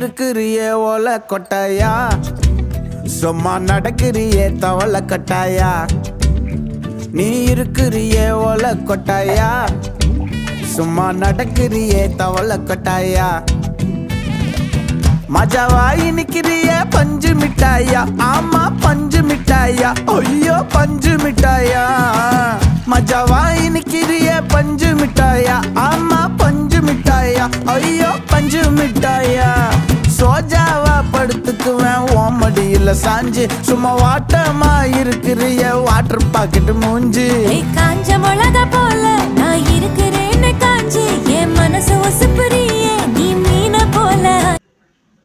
இருக்கிறியே ஓலை கொட்டாயா, சும்மா நடக்கிறியே தவளை கட்டாயா. நீ இருக்கிறியே ஓலை கொட்டாயா, சும்மா நடக்கிறியே தவளை கட்டாயா. மஜாவாய் நிக்கிறிய பஞ்சு மிட்டாயா, ஆமா பஞ்சு மிட்டாயா, ஐயோ பஞ்சு மிட்டாயா. மஜாவாய் நிக்கிறிய பஞ்சு மிட்டாயா, ஆமா பஞ்சு மிட்டாயா, ஐயோ பஞ்சு மிட்டாயா. சோஜாவா படுத்துக்குவேன் ஓமடியில சாஞ்சு, சும்மா வாட்டமா இருக்கிறிய வாட்டர் பாக்கெட் மூஞ்சி. காஞ்ச மிளகா போல